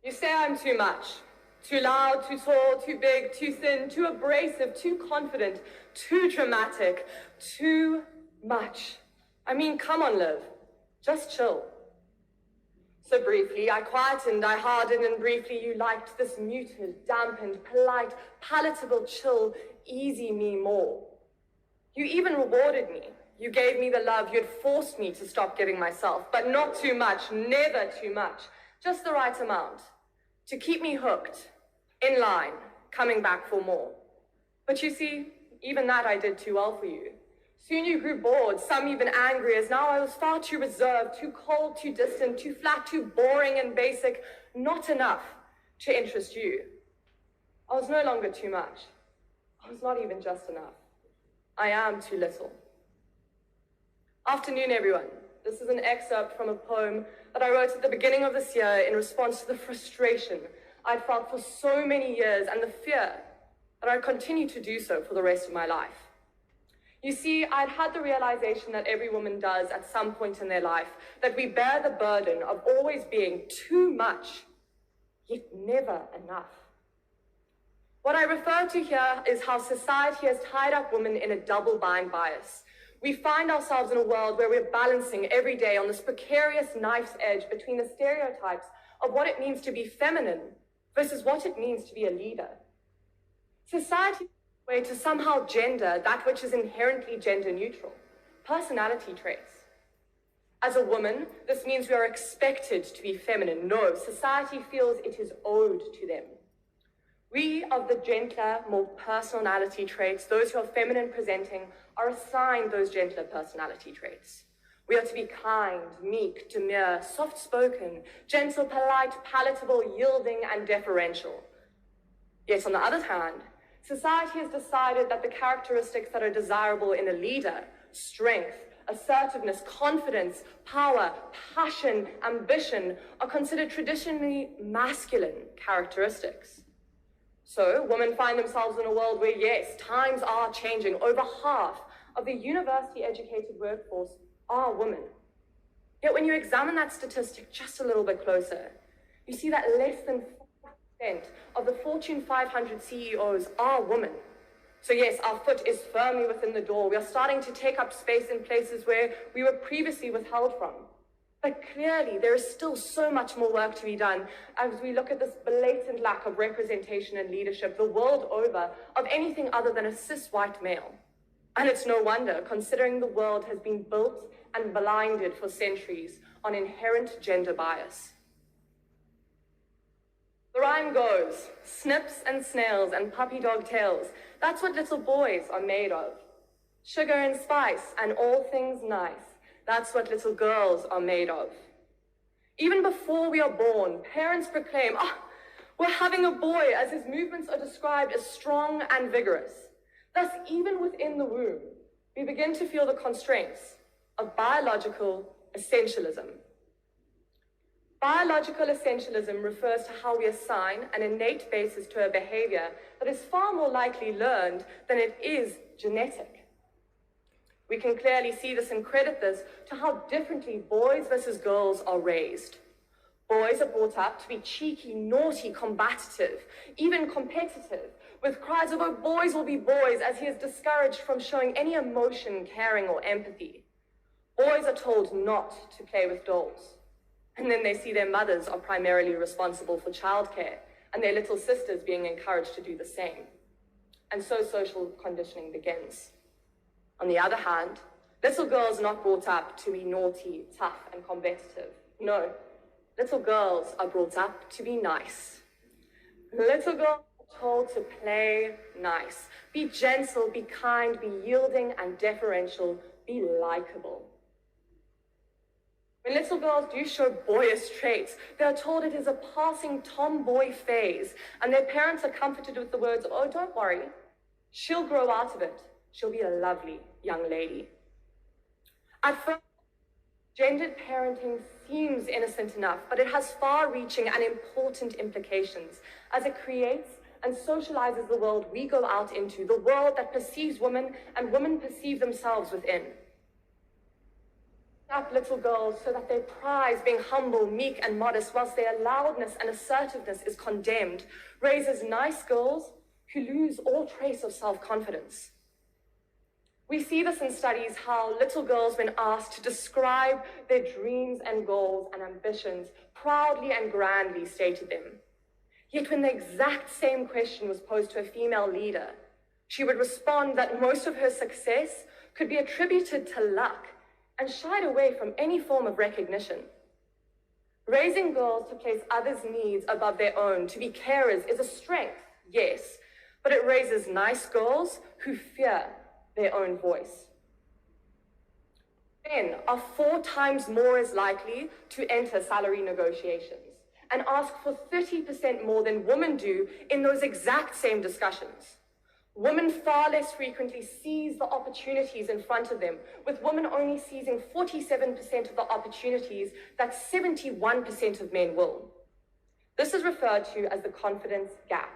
You say I'm too much. Too loud, too tall, too big, too thin, too abrasive, too confident, too dramatic, too much. I mean, come on, Liv. Just chill. So briefly, I quietened, I hardened, and briefly you liked this muted, dampened, polite, palatable, chill, easy me more. You even rewarded me. You gave me the love you'd forced me to stop giving myself, but not too much, never too much, just the right amount, to keep me hooked, in line, coming back for more. But you see, even that I did too well for you. Soon you grew bored, some even angry, as now I was far too reserved, too cold, too distant, too flat, too boring and basic, not enough to interest you. I was no longer too much. I was not even just enough. I am too little. Afternoon, everyone. This is an excerpt from a poem that I wrote at the beginning of this year in response to the frustration I'd felt for so many years and the fear that I'd continue to do so for the rest of my life. You see, I'd had the realization that every woman does at some point in their life, that we bear the burden of always being too much, yet never enough. What I refer to here is how society has tied up women in a double-bind bias. We find ourselves in a world where we're balancing every day on this precarious knife's edge between the stereotypes of what it means to be feminine versus what it means to be a leader. Society is a way to somehow gender that which is inherently gender neutral, personality traits. As a woman, this means we are expected to be feminine. No, society feels it is owed to them. We of the gentler, more personality traits, those who are feminine presenting, are assigned those gentler personality traits. We are to be kind, meek, demure, soft-spoken, gentle, polite, palatable, yielding, and deferential. Yet on the other hand, society has decided that the characteristics that are desirable in a leader, strength, assertiveness, confidence, power, passion, ambition, are considered traditionally masculine characteristics. So women find themselves in a world where, yes, times are changing. Over half of the university-educated workforce are women. Yet when you examine that statistic just a little bit closer, you see that less than 5% of the Fortune 500 CEOs are women. So yes, our foot is firmly within the door. We are starting to take up space in places where we were previously withheld from. But clearly, there is still so much more work to be done as we look at this blatant lack of representation and leadership the world over of anything other than a cis white male. And it's no wonder, considering the world has been built and blinded for centuries on inherent gender bias. The rhyme goes, snips and snails and puppy dog tails, that's what little boys are made of. Sugar and spice and all things nice, that's what little girls are made of. Even before we are born, parents proclaim, we're having a boy, as his movements are described as strong and vigorous. Thus, even within the womb, we begin to feel the constraints of biological essentialism. Biological essentialism refers to how we assign an innate basis to a behavior that is far more likely learned than it is genetic. We can clearly see this and credit this to how differently boys versus girls are raised. Boys are brought up to be cheeky, naughty, combative, even competitive, with cries of, oh, boys will be boys, as he is discouraged from showing any emotion, caring, or empathy. Boys are told not to play with dolls. And then they see their mothers are primarily responsible for childcare, and their little sisters being encouraged to do the same. And so social conditioning begins. On the other hand, little girls are not brought up to be naughty, tough, and competitive. No, little girls are brought up to be nice. Little girls are told to play nice, be gentle, be kind, be yielding and deferential, be likable. When little girls do show boyish traits, they are told it is a passing tomboy phase, and their parents are comforted with the words of, oh, don't worry, she'll grow out of it. She'll be a lovely young lady. At first, gendered parenting seems innocent enough, but it has far-reaching and important implications as it creates and socializes the world we go out into, the world that perceives women and women perceive themselves within. Up little girls so that they prize being humble, meek, and modest, whilst their loudness and assertiveness is condemned, raises nice girls who lose all trace of self-confidence. We see this in studies how little girls, when asked to describe their dreams and goals and ambitions, proudly and grandly stated them. Yet when the exact same question was posed to a female leader, she would respond that most of her success could be attributed to luck and shied away from any form of recognition. Raising girls to place others' needs above their own, to be carers, is a strength, yes, but it raises nice girls who fear their own voice. Men are 4 times more as likely to enter salary negotiations and ask for 30% more than women do in those exact same discussions. Women far less frequently seize the opportunities in front of them, with women only seizing 47% of the opportunities that 71% of men will. This is referred to as the confidence gap,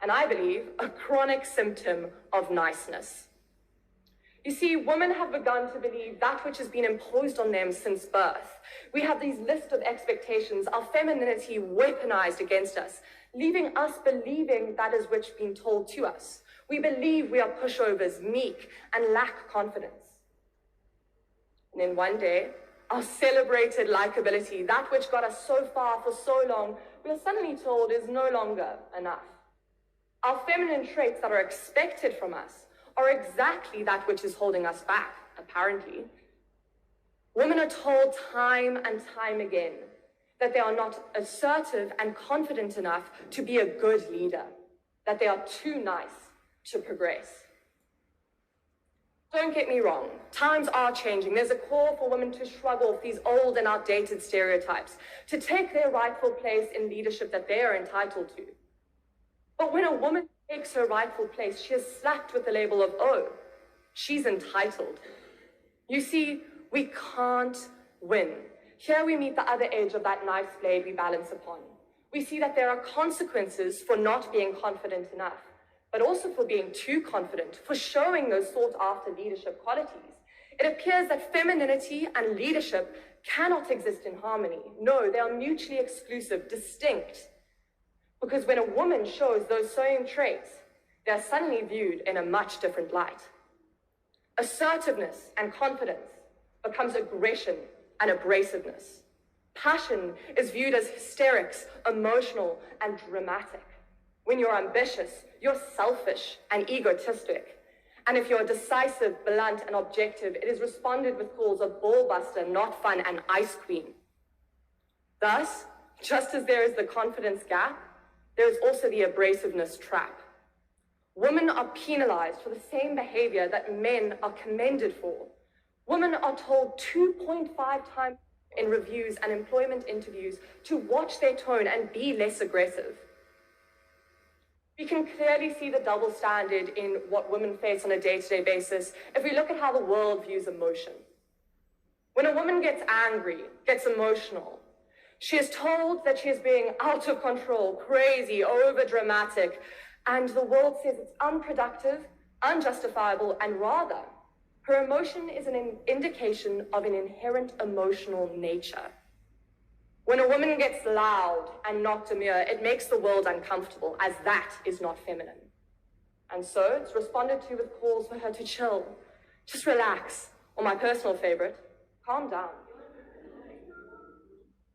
and I believe a chronic symptom of niceness. You see, women have begun to believe that which has been imposed on them since birth. We have these lists of expectations, our femininity weaponized against us, leaving us believing that is which been told to us. We believe we are pushovers, meek, and lack confidence. And then one day, our celebrated likability, that which got us so far for so long, we are suddenly told is no longer enough. Our feminine traits that are expected from us are exactly that which is holding us back, apparently. Women are told time and time again that they are not assertive and confident enough to be a good leader, that they are too nice to progress. Don't get me wrong, times are changing. There's a call for women to shrug off these old and outdated stereotypes, to take their rightful place in leadership that they are entitled to. But when a woman takes her rightful place, she is slapped with the label of, oh, she's entitled. You see, we can't win. Here we meet the other edge of that knife's blade we balance upon. We see that there are consequences for not being confident enough, but also for being too confident, for showing those sought-after leadership qualities. It appears that femininity and leadership cannot exist in harmony. No, they are mutually exclusive, distinct. Because when a woman shows those same traits, they are suddenly viewed in a much different light. Assertiveness and confidence becomes aggression and abrasiveness. Passion is viewed as hysterics, emotional, and dramatic. When you're ambitious, you're selfish and egotistic. And if you're decisive, blunt, and objective, it is responded with calls of ballbuster, not fun, and ice queen. Thus, just as there is the confidence gap, there is also the abrasiveness trap. Women are penalized for the same behavior that men are commended for. Women are told 2.5 times in reviews and employment interviews to watch their tone and be less aggressive. We can clearly see the double standard in what women face on a day-to-day basis if we look at how the world views emotion. When a woman gets angry, gets emotional, she is told that she is being out of control, crazy, over-dramatic, and the world says it's unproductive, unjustifiable, and rather, her emotion is an indication of an inherent emotional nature. When a woman gets loud and not demure, it makes the world uncomfortable, as that is not feminine. And so it's responded to with calls for her to chill, just relax, or my personal favorite, calm down.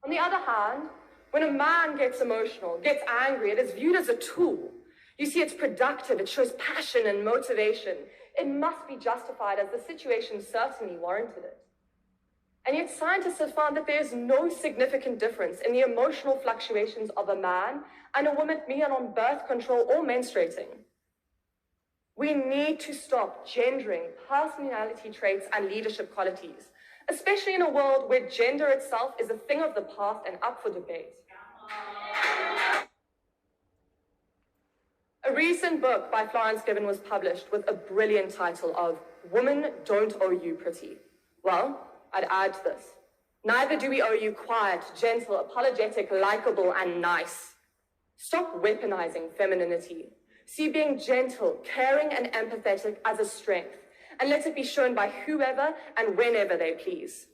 On the other hand, when a man gets emotional, gets angry, it is viewed as a tool. You see, it's productive, it shows passion and motivation. It must be justified as the situation certainly warranted it. And yet scientists have found that there is no significant difference in the emotional fluctuations of a man and a woman, be it on birth control or menstruating. We need to stop gendering personality traits and leadership qualities, especially in a world where gender itself is a thing of the past and up for debate. A recent book by Florence Given was published with a brilliant title of Women Don't Owe You Pretty. Well, I'd add to this. Neither do we owe you quiet, gentle, apologetic, likable, and nice. Stop weaponizing femininity. See being gentle, caring, and empathetic as a strength, and let it be shown by whoever and whenever they please.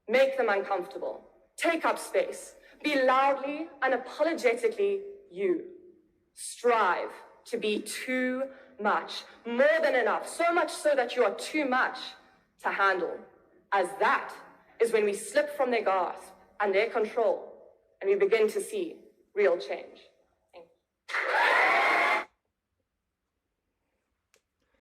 Make them uncomfortable. Take up space. Be loudly, unapologetically you. Strive to be too much, more than enough, so much so that you are too much to handle, as that is when we slip from their grasp and their control, and we begin to see real change. Thank you.